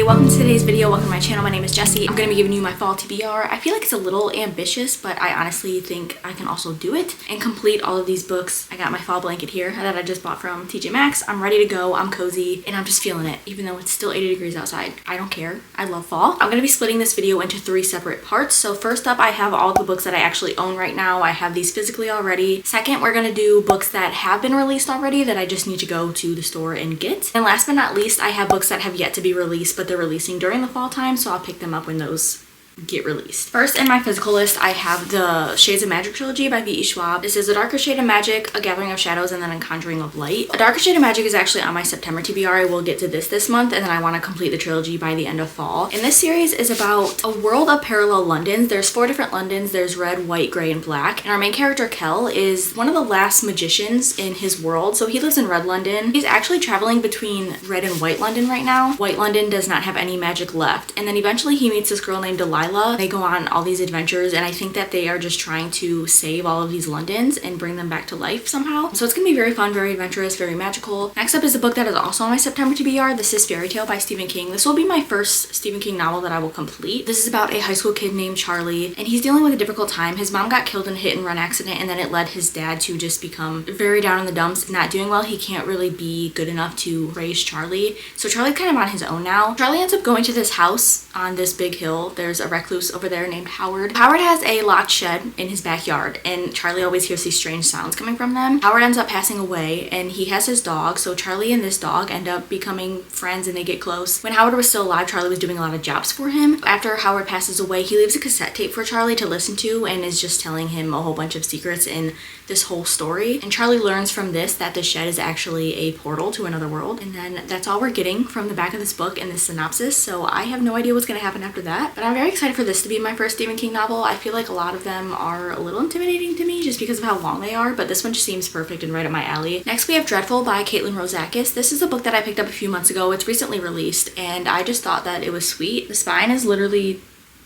welcome to today's video. Welcome to my channel. My name is Jessie. I'm going to be giving you my fall TBR. I feel like it's a little ambitious, but I honestly think I can also do it and complete all of these books. I got my fall blanket here that I just bought from TJ Maxx. I'm ready to go. I'm cozy and I'm just feeling it, even though it's still 80 degrees outside. I don't care. I love fall. I'm going to be splitting this video into 3 separate parts. So first up, I have all the books that I actually own right now. I have these physically already. Second, we're going to do books that have been released already that I just need to go to the store and get. And last but not least, I have books that have yet to be released, but they're releasing during the fall time, so I'll pick them up when those get released. First in my physical list, I have the Shades of Magic trilogy by V.E. Schwab. This is A Darker Shade of Magic, A Gathering of Shadows, and then A Conjuring of Light. A Darker Shade of Magic is actually on my September TBR. I will get to this month, and then I want to complete the trilogy by the end of fall. And this series is about a world of parallel Londons. There's 4 different Londons. There's red, white, gray, and black. And our main character, Kel, is one of the last magicians in his world. So he lives in red London. He's actually traveling between red and white London right now. White London does not have any magic left. And then eventually he meets this girl named Delilah. They go on all these adventures, and I think that they are just trying to save all of these Londons and bring them back to life somehow. So it's gonna be very fun, very adventurous, very magical. Next up is a book that is also on my September TBR. This is Fairy Tale by Stephen King. This will be my first Stephen King novel that I will complete. This is about a high school kid named Charlie, and he's dealing with a difficult time. His mom got killed in a hit and run accident, and then it led his dad to just become very down in the dumps, not doing well. He can't really be good enough to raise Charlie. So Charlie's kind of on his own now. Charlie ends up going to this house on this big hill. There's a recluse over there named Howard. Howard has a locked shed in his backyard, and Charlie always hears these strange sounds coming from them. Howard ends up passing away, and he has his dog, so Charlie and this dog end up becoming friends and they get close. When Howard was still alive, Charlie was doing a lot of jobs for him. After Howard passes away, he leaves a cassette tape for Charlie to listen to and is just telling him a whole bunch of secrets in this whole story. And Charlie learns from this that the shed is actually a portal to another world. And then that's all we're getting from the back of this book and this synopsis, so I have no idea what's going to happen after that. But I'm very excited for this to be my first Stephen King novel. I feel like a lot of them are a little intimidating to me just because of how long they are, but this one just seems perfect and right up my alley. Next we have Dreadful by Caitlin Rosakis. This is a book that I picked up a few months ago. It's recently released, and I just thought that it was sweet. The spine is literally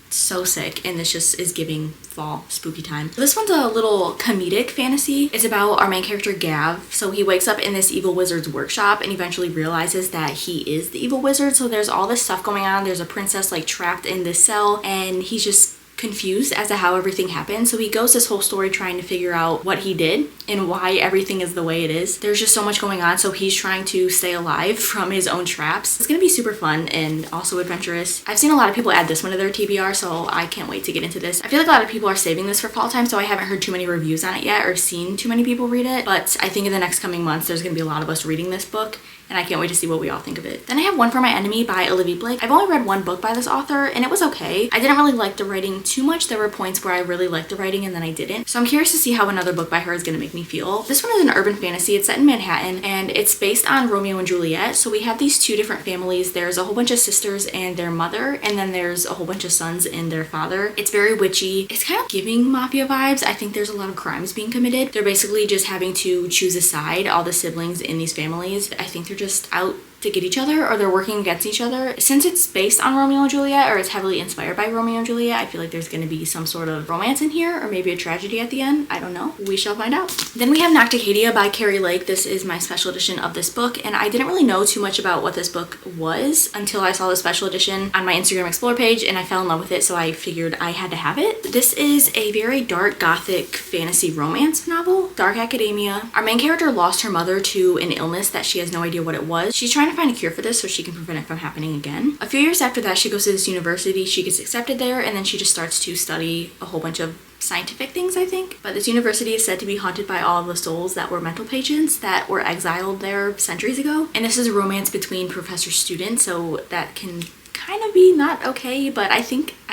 so sick, and this just is giving fall spooky time. This one's a little comedic fantasy. It's about our main character Gav. So he wakes up in this evil wizard's workshop and eventually realizes that he is the evil wizard. So there's all this stuff going on. There's a princess like trapped in this cell, and he's just confused as to how everything happened. So he goes this whole story trying to figure out what he did and why everything is the way it is. There's just so much going on, so he's trying to stay alive from his own traps. It's gonna be super fun and also adventurous. I've seen a lot of people add this one to their TBR, so I can't wait to get into this. I feel like a lot of people are saving this for fall time, so I haven't heard too many reviews on it yet or seen too many people read it, but I think in the next coming months there's gonna be a lot of us reading this book, and I can't wait to see what we all think of it. Then I have One for My Enemy by Olivia Blake. I've only read one book by this author, and it was okay. I didn't really like the writing too much. There were points where I really liked the writing and then I didn't. So I'm curious to see how another book by her is going to make me feel. This one is an urban fantasy. It's set in Manhattan, and it's based on Romeo and Juliet. So we have these 2 different families. There's a whole bunch of sisters and their mother, and then there's a whole bunch of sons and their father. It's very witchy. It's kind of giving mafia vibes. I think there's a lot of crimes being committed. They're basically just having to choose a side, all the siblings in these families. I think they're just out to get each other, or they're working against each other. Since it's based on Romeo and Juliet, or it's heavily inspired by Romeo and Juliet, I feel like there's going to be some sort of romance in here, or maybe a tragedy at the end. I don't know. We shall find out. Then we have Nocticadia by Carrie Lake. This is my special edition of this book, and I didn't really know too much about what this book was until I saw the special edition on my Instagram Explore page, and I fell in love with it, so I figured I had to have it. This is a very dark gothic fantasy romance novel. Dark academia. Our main character lost her mother to an illness that she has no idea what it was. She's trying to find a cure for this so she can prevent it from happening again. A few years after that, she goes to this university. She gets accepted there, and then she just starts to study a whole bunch of scientific things, I think. But this university is said to be haunted by all of the souls that were mental patients that were exiled there centuries ago. And this is a romance between professor-student, so that can kind of be not okay, but I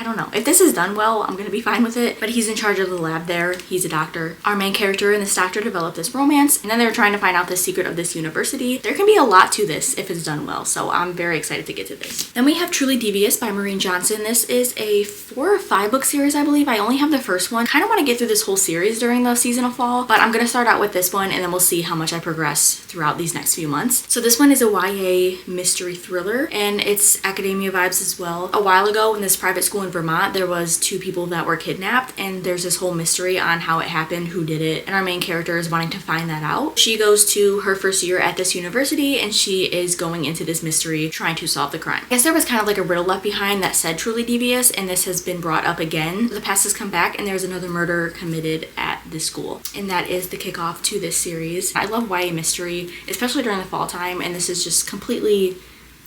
don't know. If this is done well, I'm gonna be fine with it. But he's in charge of the lab there. He's a doctor. Our main character and this doctor develop this romance, and then they're trying to find out the secret of this university. There can be a lot to this if it's done well, so I'm very excited to get to this. Then we have Truly Devious by Maureen Johnson. This is a 4 or 5 book series, I believe. I only have the first one. Kind of want to get through this whole series during the season of fall, but I'm gonna start out with this one, and then we'll see how much I progress throughout these next few months. So this one is a YA mystery thriller, and it's academia vibes as well. A while ago, in this private school in in Vermont, there was 2 people that were kidnapped, and there's this whole mystery on how it happened, who did it, and our main character is wanting to find that out. She goes to her first year at this university, and she is going into this mystery trying to solve the crime. I guess there was kind of like a riddle left behind that said Truly Devious, and this has been brought up again. The past has come back, and there's another murder committed at this school, and that is the kickoff to this series. I love YA mystery, especially during the fall time, and this is just completely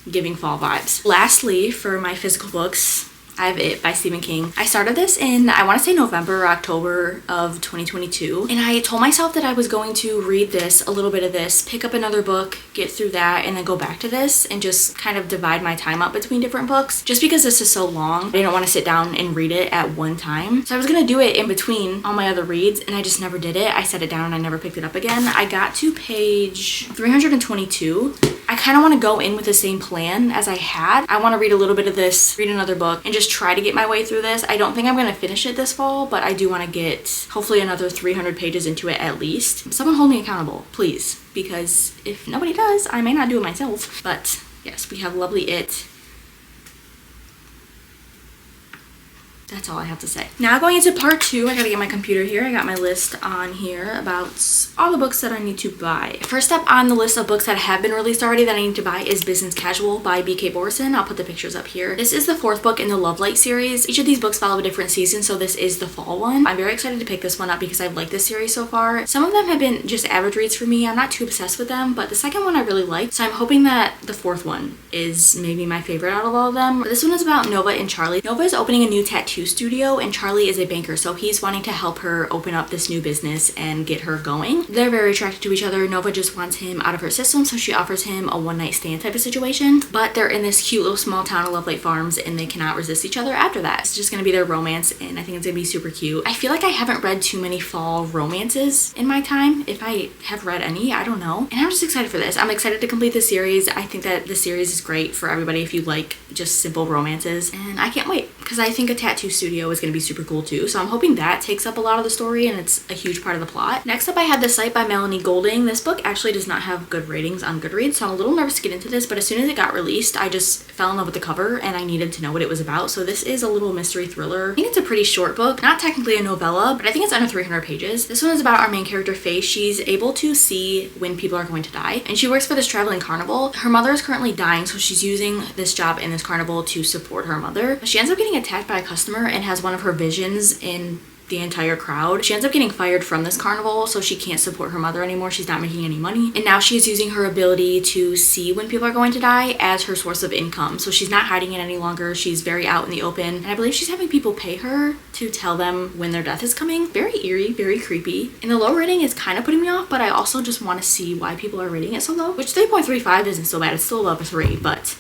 giving fall vibes. Lastly, for my physical books, I have It by Stephen King. I started this in, I want to say November or October of 2022. And I told myself that I was going to read this, a little bit of this, pick up another book, get through that, and then go back to this and just kind of divide my time up between different books. Just because this is so long, I didn't want to sit down and read it at one time. So I was going to do it in between all my other reads, and I just never did it. I set it down and I never picked it up again. I got to page 322. I kind of want to go in with the same plan as I had. I want to read a little bit of this, read another book, and just try to get my way through this. I don't think I'm going to finish it this fall, but I do want to get hopefully another 300 pages into it at least. Someone hold me accountable, please, because if nobody does, I may not do it myself. But yes, we have lovely It. That's all I have to say. Now going into part 2, I gotta get my computer here. I got my list on here about all the books that I need to buy. First up on the list of books that have been released already that I need to buy is Business Casual by B.K. Borison. I'll put the pictures up here. This is the 4th book in the Love Light series. Each of these books follow a different season, so this is the fall one. I'm very excited to pick this one up because I've liked this series so far. Some of them have been just average reads for me. I'm not too obsessed with them, but the second one I really liked, so I'm hoping that the 4th one is maybe my favorite out of all of them. This one is about Nova and Charlie. Nova is opening a new tattoo studio, and Charlie is a banker, so he's wanting to help her open up this new business and get her going. They're very attracted to each other. Nova just wants him out of her system, so she offers him a one-night stand type of situation, but they're in this cute little small town of Love Light Farms, and they cannot resist each other after that. It's just gonna be their romance, and I think it's gonna be super cute. I feel like I haven't read too many fall romances in my time. If I have read any, I don't know. And I'm just excited for this. I'm excited to complete this series. I think that the series is great for everybody if you like just simple romances, and I can't wait because I think a tattoo studio is gonna be super cool too. So I'm hoping that takes up a lot of the story and it's a huge part of the plot. Next up I have The Sight by Melanie Golding. This book actually does not have good ratings on Goodreads, so I'm a little nervous to get into this, but as soon as it got released, I just fell in love with the cover and I needed to know what it was about. So this is a little mystery thriller. I think it's a pretty short book, not technically a novella, but I think it's under 300 pages. This one is about our main character, Faye. She's able to see when people are going to die, and she works for this traveling carnival. Her mother is currently dying, so she's using this job in this carnival to support her mother. She ends up getting attacked by a customer and has one of her visions in the entire crowd. She ends up getting fired from this carnival, so she can't support her mother anymore. She's not making any money, and now she's using her ability to see when people are going to die as her source of income. So she's not hiding it any longer. She's very out in the open, and I believe she's having people pay her to tell them when their death is coming. Very eerie, very creepy, and the low rating is kind of putting me off, but I also just want to see why people are rating it so low, which 3.35 isn't so bad. It's still above a 3, but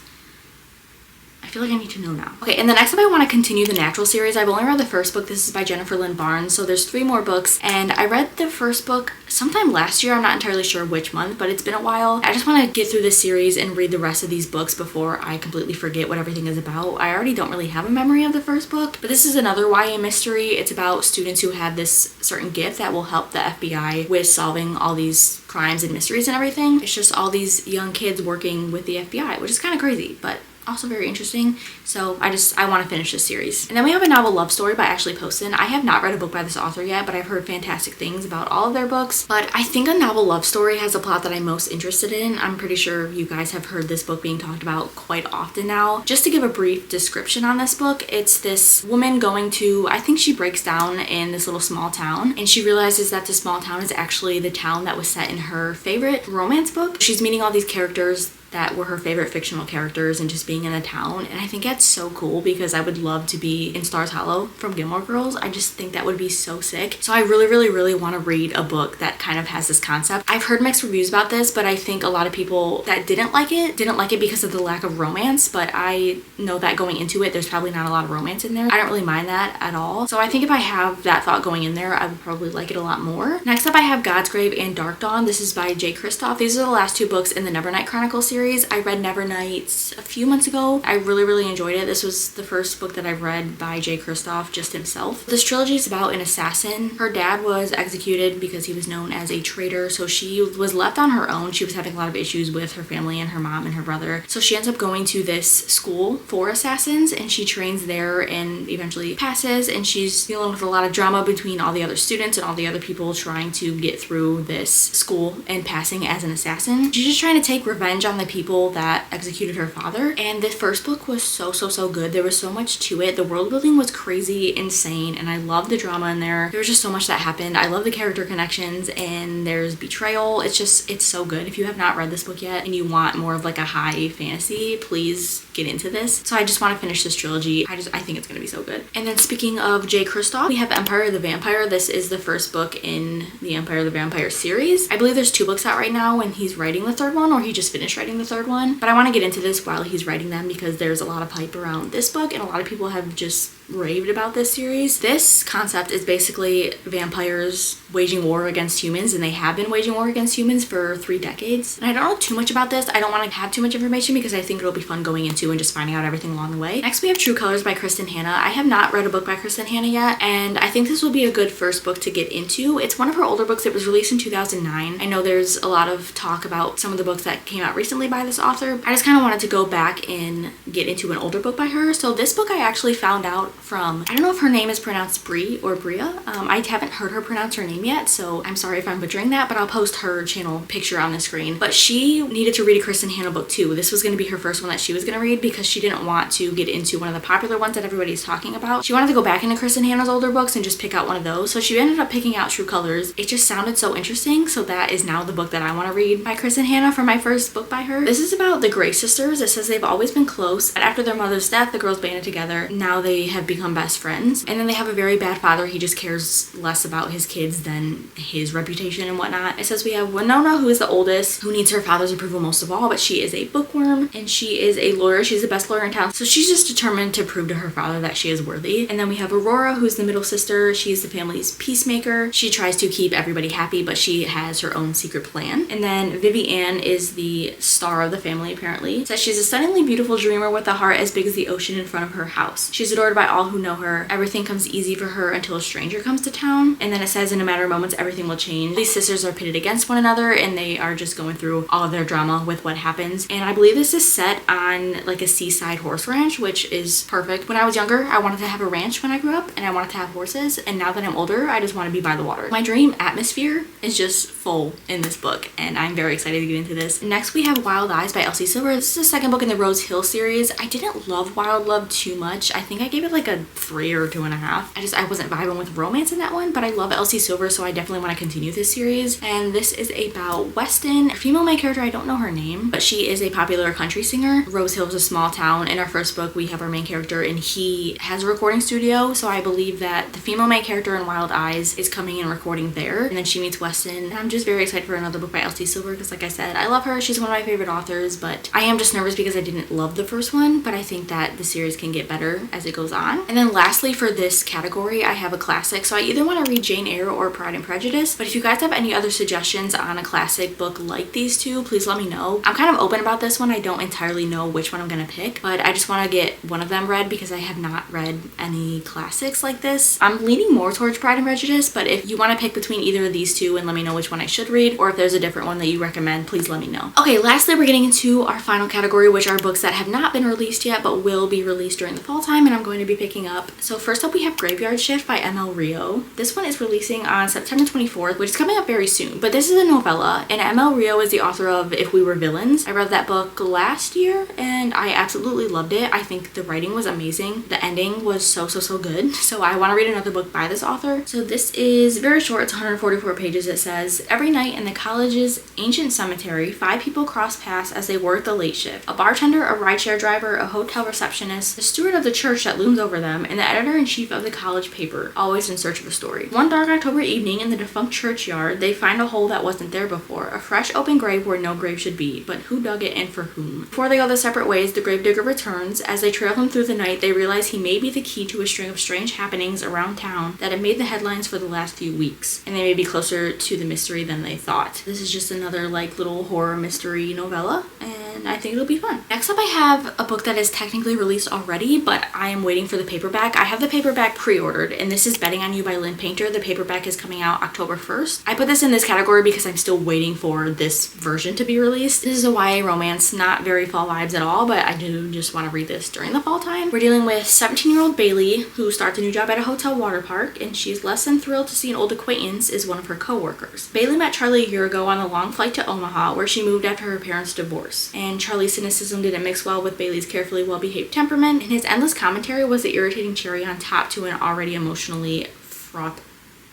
I feel like I need to know now. Okay, and the next up I want to continue the Natural series. I've only read the first book. This is by Jennifer Lynn Barnes, so there's 3 more books, and I read the first book sometime last year. I'm not entirely sure which month, but it's been a while. I just want to get through this series and read the rest of these books before I completely forget what everything is about. I already don't really have a memory of the first book, but this is another YA mystery. It's about students who have this certain gift that will help the FBI with solving all these crimes and mysteries and everything. It's just all these young kids working with the FBI, which is kind of crazy, but also very interesting. So I want to finish this series. And then we have a novel love story by Ashley Poston. I have not read a book by this author yet, but I've heard fantastic things about all of their books. But I think a novel love story has a plot that I'm most interested in. I'm pretty sure you guys have heard this book being talked about quite often now. Just to give a brief description on this book, it's this woman going to, I think she breaks down in this little small town, and she realizes that the small town is actually the town that was set in her favorite romance book. She's meeting all these characters that were her favorite fictional characters and just being in a town, and I think that's so cool because I would love to be in Stars Hollow from Gilmore Girls. I just think that would be so sick. So I really want to read a book that kind of has this concept. I've heard mixed reviews about this, but I think a lot of people that didn't like it because of the lack of romance, but I know that going into it there's probably not a lot of romance in there. I don't really mind that at all. So I think if I have that thought going in there, I would probably like it a lot more. Next up I have God's Grave and Dark Dawn. This is by Jay Kristoff. These are the last 2 books in the Nevernight Chronicles series. series. I read Nevernights a few months ago. I really enjoyed it. This was the first book that I've read by Jay Kristoff just himself. This trilogy is about an assassin. Her dad was executed because he was known as a traitor, so she was left on her own. She was having a lot of issues with her family and her mom and her brother. So she ends up going to this school for assassins, and she trains there and eventually passes, and she's dealing with a lot of drama between all the other students and all the other people trying to get through this school and passing as an assassin. She's just trying to take revenge on the people that executed her father, and this first book was so good. There was so much to it. The world building was crazy insane, and I love the drama in there. There was just so much that happened. I love the character connections, and there's betrayal. It's so good. If you have not read this book yet and you want more of like a high fantasy, please get into this. So I just want to finish this trilogy. I think it's going to be so good. And then speaking of Jay Kristoff, we have Empire of the Vampire. This is the first book in the Empire of the Vampire series. I believe there's 2 books out right now, and he's writing the 3rd one, or he just finished writing the 3rd one. But I want to get into this while he's writing them because there's a lot of hype around this book, and a lot of people have just raved about this series. This concept is basically vampires waging war against humans, and they have been waging war against humans for 3 decades. And I don't know too much about this. I don't want to have too much information because I think it'll be fun going into and just finding out everything along the way. Next we have True Colors by Kristen Hanna. I have not read a book by Kristen Hanna yet, and I think this will be a good first book to get into. It's one of her older books. It was released in 2009. I know there's a lot of talk about some of the books that came out recently by this author. I just kind of wanted to go back and get into an older book by her. So this book I actually found out from, I don't know if her name is pronounced Brie or Bria. I haven't heard her pronounce her name yet, so I'm sorry if I'm butchering that, but I'll post her channel picture on the screen. But she needed to read a Kristen Hanna book too. This was going to be her first one that she was going to read because she didn't want to get into one of the popular ones that everybody's talking about. She wanted to go back into Kristen Hanna's older books and just pick out one of those. So she ended up picking out True Colors. It just sounded so interesting, so that is now the book that I want to read by Kristen Hanna for my first book by her. This is about the Grey sisters. It says they've always been close, and after their mother's death, the girls banded together. Now they have become best friends, and then they have a very bad father. He just cares less about his kids than his reputation and whatnot. It says we have Winona, who is the oldest, who needs her father's approval most of all, but she is a bookworm, and she is a lawyer. She's the best lawyer in town, so she's just determined to prove to her father that she is worthy. And then we have Aurora, who's the middle sister. She's the family's peacemaker. She tries to keep everybody happy, but she has her own secret plan. And then Vivienne is the star of the family, apparently. It says she's a stunningly beautiful dreamer with a heart as big as the ocean in front of her house. She's adored by all who know her. Everything comes easy for her until a stranger comes to town. And then it says in a matter of moments, everything will change. These sisters are pitted against one another, and they are just going through all of their drama with what happens. And I believe this is set on like a seaside horse ranch, which is perfect. When I was younger, I wanted to have a ranch when I grew up, and I wanted to have horses. And now that I'm older, I just want to be by the water. My dream atmosphere is just full in this book, and I'm very excited to get into this. Next, we have Wild Eyes by Elsie Silver. This is the 2nd book in the Rose Hill series. I didn't love Wild Love too much. I think I gave it like a 3 or 2.5. I wasn't vibing with romance in that one, but I love Elsie Silver, so I definitely want to continue this series. And this is about Weston, a female main character. I don't know her name, but she is a popular country singer. Rose Hill is a small town. In our first book, we have our main character, and he has a recording studio, so I believe that the female main character in Wild Eyes is coming and recording there, and then she meets Weston. And I'm just very excited for another book by Elsie Silver because, like I said, I love her. She's one of my favorite authors, but I am just nervous because I didn't love the first one, but I think that the series can get better as it goes on. And then lastly, for this category, I have a classic, so I either want to read Jane Eyre or Pride and Prejudice, but if you guys have any other suggestions on a classic book like these two, please let me know. I'm kind of open about this one. I don't entirely know which one I'm going to pick, but I just want to get one of them read because I have not read any classics like this. I'm leaning more towards Pride and Prejudice, but if you want to pick between either of these two and let me know which one I should read, or if there's a different one that you recommend, please let me know. Okay, lastly, we're getting into our final category, which are books that have not been released yet but will be released during the fall time, and I'm going to be picking up. So first up, we have Graveyard Shift by ML Rio. This one is releasing on September 24th, which is coming up very soon, but this is a novella, and ML Rio is the author of If We Were Villains. I read that book last year, and I absolutely loved it. I think the writing was amazing. The ending was so good, so I want to read another book by this author. So this is very short. It's 144 pages. It says, every night in the college's ancient cemetery, 5 people cross paths as they work the late shift. A bartender, a rideshare driver, a hotel receptionist, the steward of the church that looms over them, and the editor-in-chief of the college paper, always in search of a story. One dark October evening in the defunct churchyard, they find a hole that wasn't there before, a fresh open grave where no grave should be, but who dug it and for whom? Before they go their separate ways, the gravedigger returns. As they trail him through the night, they realize he may be the key to a string of strange happenings around town that have made the headlines for the last few weeks, and they may be closer to the mystery than they thought. This is just another like little horror mystery novella, and and I think it'll be fun. Next up I have a book that is technically released already, but I am waiting for the paperback. I have the paperback pre-ordered, and this is Betting on You by Lynn Painter. The paperback is coming out October 1st. I put this in this category because I'm still waiting for this version to be released. This is a YA romance, not very fall vibes at all, but I do just want to read this during the fall time. We're dealing with 17-year-old Bailey, who starts a new job at a hotel water park, and she's less than thrilled to see an old acquaintance is one of her co-workers. Bailey met Charlie a year ago on a long flight to Omaha, where she moved after her parents' divorce, and Charlie's cynicism didn't mix well with Bailey's carefully well-behaved temperament, and his endless commentary was the irritating cherry on top to an already emotionally fraught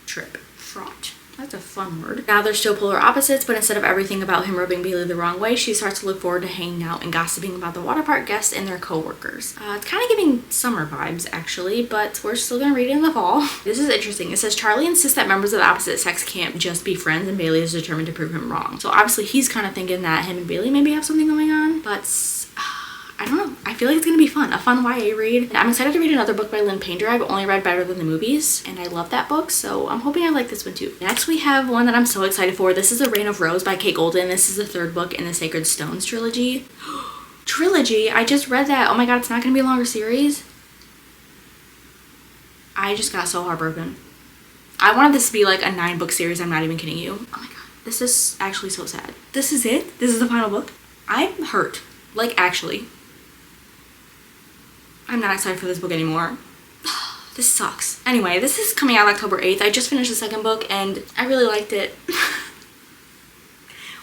trip. Fraught. That's a fun word. Now they're still polar opposites, but instead of everything about him rubbing Bailey the wrong way, she starts to look forward to hanging out and gossiping about the water park guests and their co-workers. It's kind of giving summer vibes, actually, but we're still gonna read it in the fall. This is interesting. It says Charlie insists that members of the opposite sex can't just be friends, and Bailey is determined to prove him wrong. So obviously he's kind of thinking that him and Bailey maybe have something going on, but I don't know. I feel like it's gonna be fun. A fun YA read. I'm excited to read another book by Lynn Painter. I've only read Better Than the Movies, and I love that book, so I'm hoping I like this one too. Next we have one that I'm so excited for. This is The Reign of Rose by Kate Golden. This is the third book in the Sacred Stones trilogy. Trilogy? I just read that. Oh my god, it's not gonna be a longer series? I just got so heartbroken. I wanted this to be like a 9-book series. I'm not even kidding you. Oh my god. This is actually so sad. This is it? This is the final book? I'm hurt. Like, actually. I'm not excited for this book anymore. This sucks. Anyway, this is coming out October 8th. I just finished the second book and I really liked it.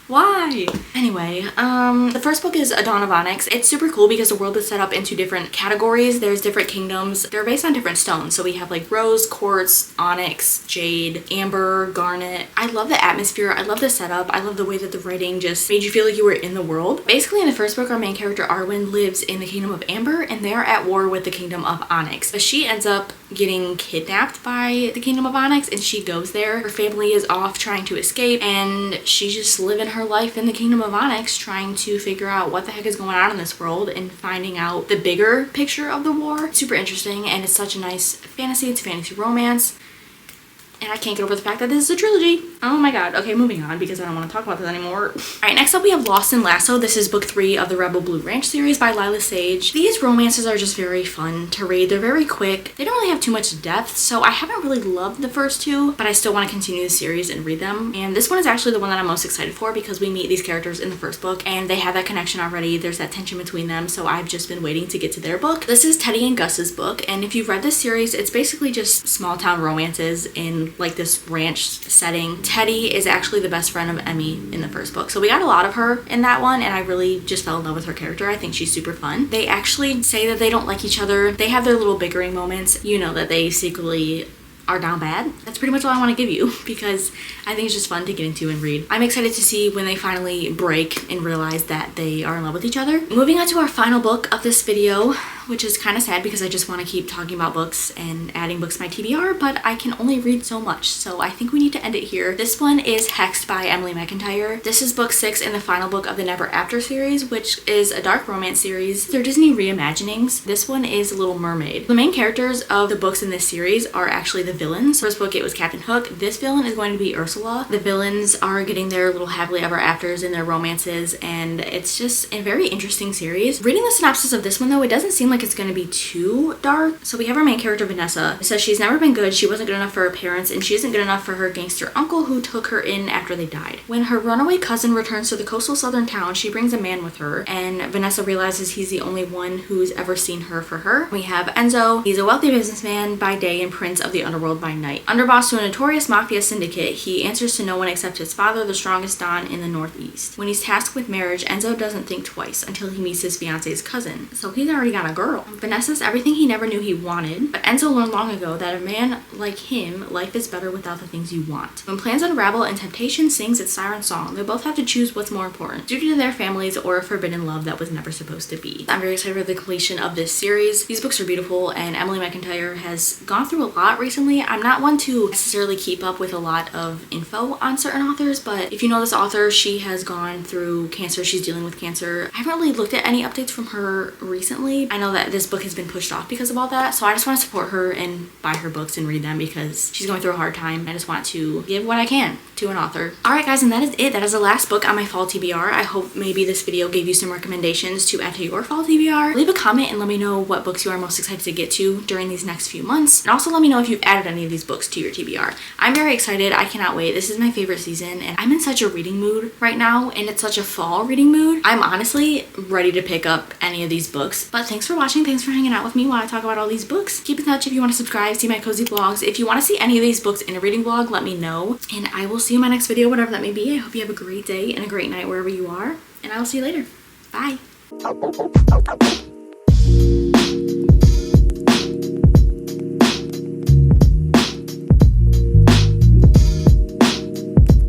Why? Anyway, the first book is A Dawn of Onyx. It's super cool because the world is set up into different categories. There's different kingdoms. They're based on different stones. So we have like rose, quartz, onyx, jade, amber, garnet. I love the atmosphere. I love the setup. I love the way that the writing just made you feel like you were in the world. Basically, in the first book, our main character Arwen lives in the kingdom of Amber, and they're at war with the kingdom of Onyx. But she ends up getting kidnapped by the kingdom of Onyx, and she goes there. Her family is off trying to escape, and she's just living her life in the kingdom of Onyx, trying to figure out what the heck is going on in this world and finding out the bigger picture of the war. Super interesting, and it's such a nice fantasy. It's fantasy romance. And I can't get over the fact that this is a trilogy. Oh my god. Okay, moving on because I don't want to talk about this anymore. Alright, next up we have Lost in Lasso. This is book 3 of the Rebel Blue Ranch series by Lila Sage. These romances are just very fun to read. They're very quick. They don't really have too much depth, so I haven't really loved the first two, but I still want to continue the series and read them. And this one is actually the one that I'm most excited for because we meet these characters in the first book and they have that connection already. There's that tension between them, so I've just been waiting to get to their book. This is Teddy and Gus's book, and if you've read this series, it's basically just small town romances in like this ranch setting. Teddy is actually the best friend of Emmy in the first book, so we got a lot of her in that one, and I really just fell in love with her character. I think she's super fun. They actually say that they don't like each other. They have their little bickering moments. You know that they secretly are down bad. That's pretty much all I want to give you because I think it's just fun to get into and read. I'm excited to see when they finally break and realize that they are in love with each other. Moving on to our final book of this video, which is kind of sad because I just want to keep talking about books and adding books to my TBR, but I can only read so much, so I think we need to end it here. This one is Hexed by Emily McIntyre. This is book 6 in the final book of the Never After series, which is a dark romance series. They're Disney reimaginings. This one is Little Mermaid. The main characters of the books in this series are actually the villains. First book, it was Captain Hook. This villain is going to be Ursula. The villains are getting their little happily ever afters in their romances, and it's just a very interesting series. Reading the synopsis of this one though, it doesn't seem like it's going to be too dark. So we have our main character Vanessa. It says she's never been good, she wasn't good enough for her parents, and she isn't good enough for her gangster uncle who took her in after they died. When her runaway cousin returns to the coastal southern town, she brings a man with her, and Vanessa realizes he's the only one who's ever seen her for her. We have Enzo. He's a wealthy businessman by day and prince of the underworld by night. Underboss to a notorious mafia syndicate, he answers to no one except his father, the strongest don in the Northeast. When he's tasked with marriage, Enzo doesn't think twice until he meets his fiance's cousin. So he's already got a girl. Vanessa's everything he never knew he wanted, but Enzo learned long ago that a man like him, life is better without the things you want. When plans unravel and temptation sings its siren song, they both have to choose what's more important, duty to their families or a forbidden love that was never supposed to be. I'm very excited for the completion of this series. These books are beautiful, and Emily McIntyre has gone through a lot recently. I'm not one to necessarily keep up with a lot of info on certain authors, but if you know this author, she has gone through cancer. She's dealing with cancer. I haven't really looked at any updates from her recently. I know that that this book has been pushed off because of all that. So I just want to support her and buy her books and read them because she's going through a hard time. I just want to give what I can to an author. Alright guys, and that is it. That is the last book on my fall TBR. I hope maybe this video gave you some recommendations to add to your fall TBR. Leave a comment and let me know what books you are most excited to get to during these next few months. And also let me know if you've added any of these books to your TBR. I'm very excited. I cannot wait. This is my favorite season and I'm in such a reading mood right now, and it's such a fall reading mood. I'm honestly ready to pick up any of these books. But thanks for watching. Thanks for hanging out with me while I talk about all these books. Keep in touch if you want to subscribe, see my cozy vlogs. If you want to see any of these books in a reading vlog, let me know. And I will see you in my next video, whatever that may be. I hope you have a great day and a great night wherever you are. And I will see you later. Bye.